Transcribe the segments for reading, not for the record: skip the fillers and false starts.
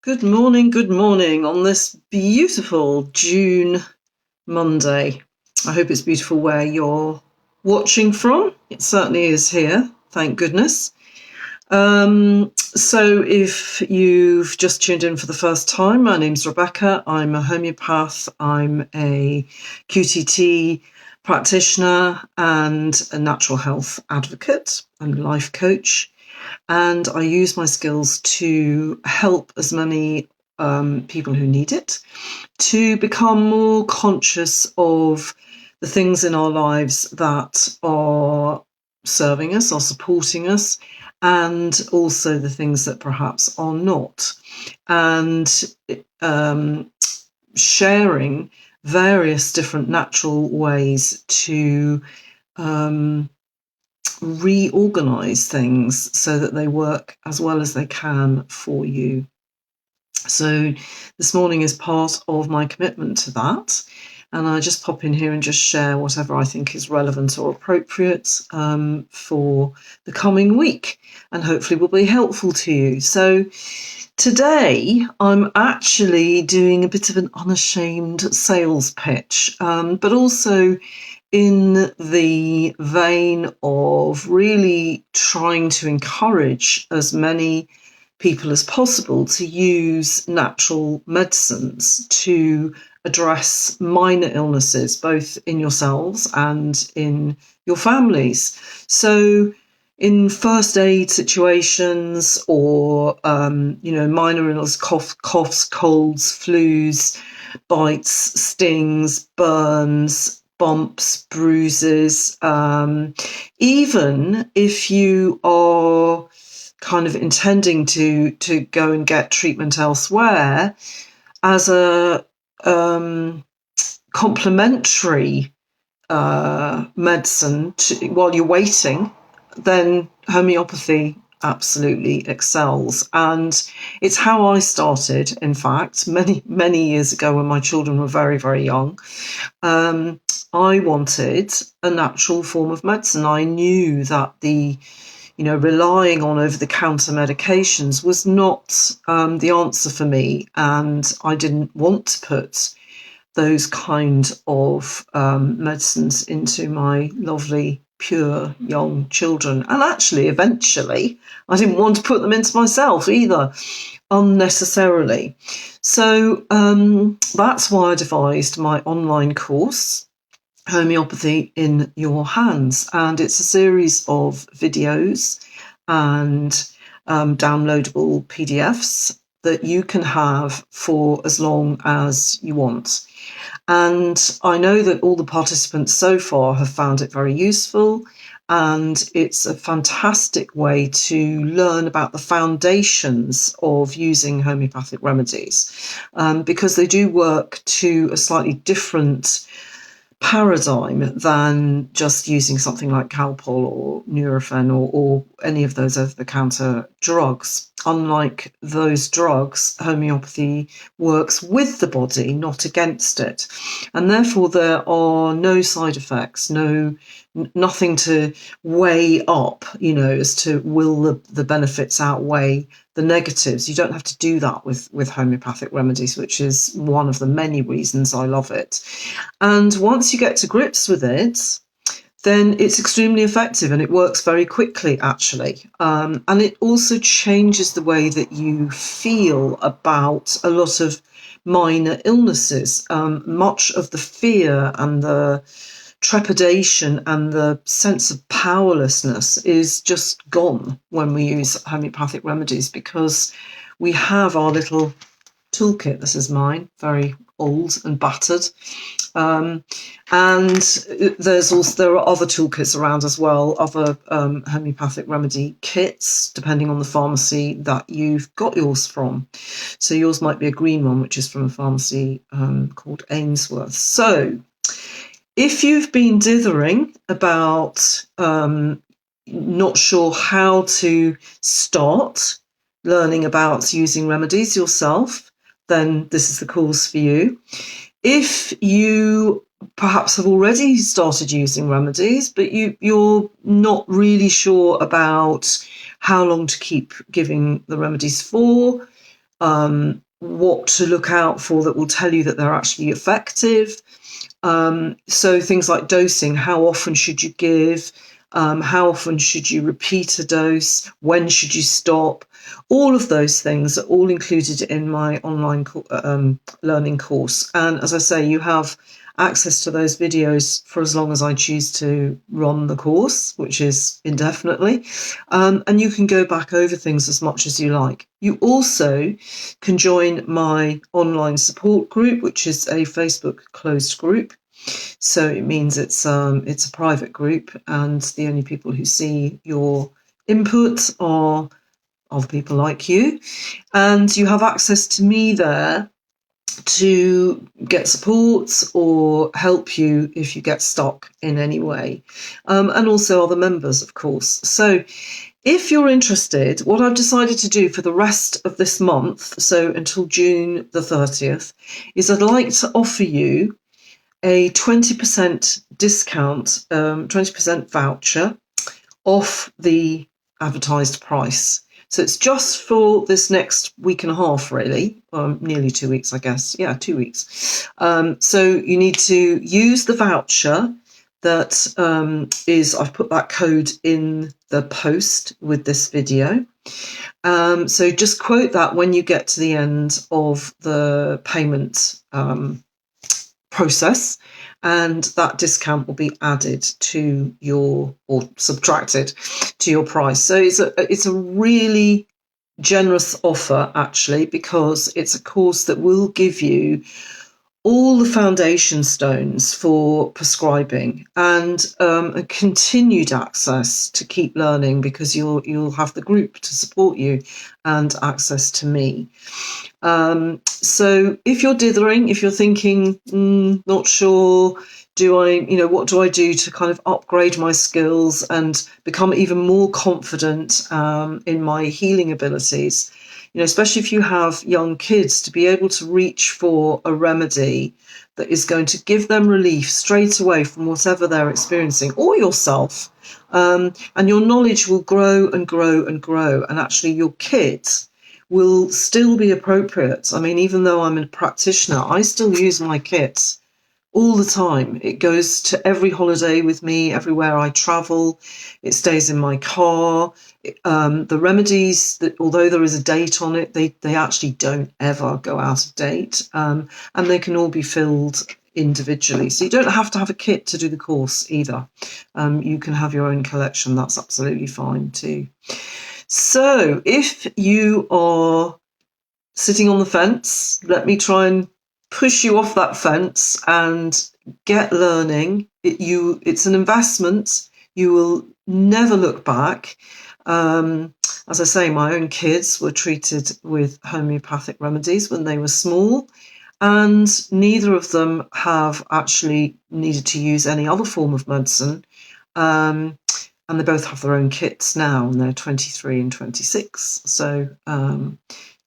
good morning on this beautiful June Monday. I hope it's beautiful where you're watching from. It certainly is here, thank goodness. So if you've just tuned in for the first time, my name's Rebecca. I'm a homeopath. I'm a QTT practitioner and a natural health advocate and life coach. And I use my skills to help as many people who need it to become more conscious of the things in our lives that are serving us, are supporting us, and also the things that perhaps are not. And sharing various different natural ways to reorganize things so that they work as well as they can for you. So this morning is part of my commitment to that. And I just pop in here and just share whatever I think is relevant or appropriate for the coming week, and hopefully will be helpful to you. So today I'm actually doing a bit of an unashamed sales pitch, but also in the vein of really trying to encourage as many people as possible to use natural medicines to address minor illnesses, both in yourselves and in your families. So in first aid situations or, minor illness, coughs, colds, flus, bites, stings, burns, bumps, bruises, even if you are kind of intending to go and get treatment elsewhere as a complementary medicine while you're waiting, then homeopathy absolutely excels. And it's how I started, in fact, many years ago when my children were very, very young. I wanted a natural form of medicine. I knew that relying on over-the-counter medications was not the answer for me, and I didn't want to put those kind of medicines into my lovely, pure young children. And actually, eventually, I didn't want to put them into myself either, unnecessarily. So that's why I devised my online course, Homeopathy in Your Hands. And it's a series of videos and downloadable PDFs that you can have for as long as you want. And I know that all the participants so far have found it very useful, and it's a fantastic way to learn about the foundations of using homeopathic remedies, because they do work to a slightly different paradigm than just using something like Calpol or Nurofen or any of those over-the-counter drugs. Unlike those drugs, homeopathy works with the body, not against it. And therefore there are no side effects, nothing to weigh up, as to will the benefits outweigh the negatives. You don't have to do that with homeopathic remedies, which is one of the many reasons I love it. And once you get to grips with it, then it's extremely effective and it works very quickly, actually. And it also changes the way that you feel about a lot of minor illnesses. Much of the fear and the trepidation and the sense of powerlessness is just gone when we use homeopathic remedies, because we have our little toolkit. This is mine, very old and battered. And there are other toolkits around as well, other homeopathic remedy kits, depending on the pharmacy that you've got yours from. So yours might be a green one, which is from a pharmacy called Ainsworth. So if you've been dithering about not sure how to start learning about using remedies yourself, then this is the course for you. If you perhaps have already started using remedies, but you're not really sure about how long to keep giving the remedies for, what to look out for that will tell you that they're actually effective. So things like dosing, how often should you give? How often should you repeat a dose? When should you stop? All of those things are all included in my online learning course. And as I say, you have access to those videos for as long as I choose to run the course, which is indefinitely. And you can go back over things as much as you like. You also can join my online support group, which is a Facebook closed group. So it means it's a private group, and the only people who see your input are other people like you. And you have access to me there to get support or help you if you get stuck in any way. And also other members, of course. So if you're interested, what I've decided to do for the rest of this month, so until June the 30th, is I'd like to offer you a 20% discount, 20% voucher off the advertised price. So it's just for this next week and a half, really, nearly 2 weeks, I guess. Yeah, 2 weeks. So you need to use the voucher that I've put that code in the post with this video. So just quote that when you get to the end of the payment process, and that discount will be added to or subtracted to your price. So it's a really generous offer, actually, because it's a course that will give you all the foundation stones for prescribing and a continued access to keep learning, because you'll have the group to support you and access to me. So if you're dithering, if you're thinking, not sure, what do I do to kind of upgrade my skills and become even more confident in my healing abilities, especially if you have young kids, to be able to reach for a remedy that is going to give them relief straight away from whatever they're experiencing, or yourself, and your knowledge will grow and grow and grow, and actually your kids will still be appropriate. I mean, even though I'm a practitioner, I still use my kit all the time. It goes to every holiday with me, everywhere I travel. It stays in my car. The remedies, that although there is a date on it, they actually don't ever go out of date, and they can all be filled individually. So you don't have to have a kit to do the course either. You can have your own collection. That's absolutely fine too. So if you are sitting on the fence, let me try and push you off that fence and get learning. It's an investment. You will never look back. As I say, my own kids were treated with homeopathic remedies when they were small, and neither of them have actually needed to use any other form of medicine. And they both have their own kits now, and they're 23 and 26. So, and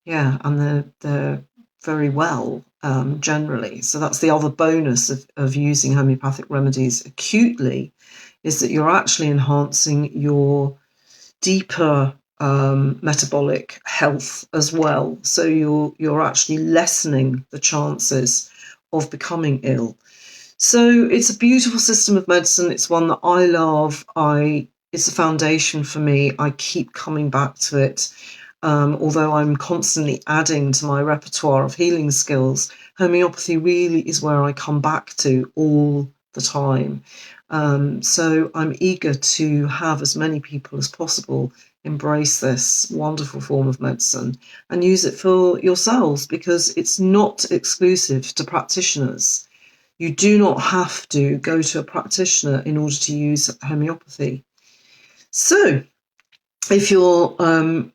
they're very well generally. So that's the other bonus of using homeopathic remedies acutely, is that you're actually enhancing your deeper metabolic health as well. So you're actually lessening the chances of becoming ill. So it's a beautiful system of medicine. It's one that I love. It's a foundation for me. I keep coming back to it. Although I'm constantly adding to my repertoire of healing skills, homeopathy really is where I come back to all the time. So I'm eager to have as many people as possible embrace this wonderful form of medicine and use it for yourselves, because it's not exclusive to practitioners. You do not have to go to a practitioner in order to use homeopathy. So if you're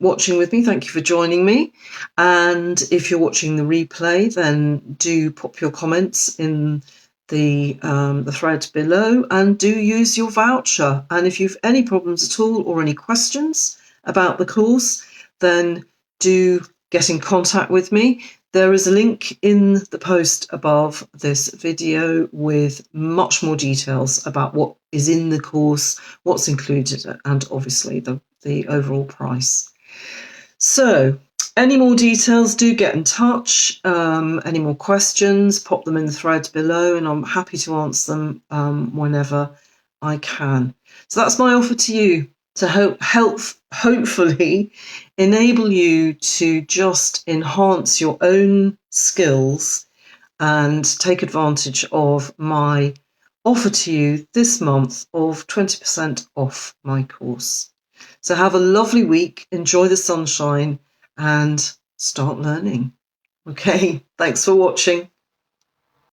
watching with me, thank you for joining me. And if you're watching the replay, then do pop your comments in the thread below, and do use your voucher. And if you've any problems at all or any questions about the course, then do get in contact with me. There is a link in the post above this video with much more details about what is in the course, what's included, and obviously the overall price. So Any more details, do get in touch. Any more questions, pop them in the thread below, and I'm happy to answer them whenever I can. So that's my offer to you, to hopefully enable you to just enhance your own skills and take advantage of my offer to you this month of 20% off my course. So have a lovely week, enjoy the sunshine, and start learning. Okay, thanks for watching.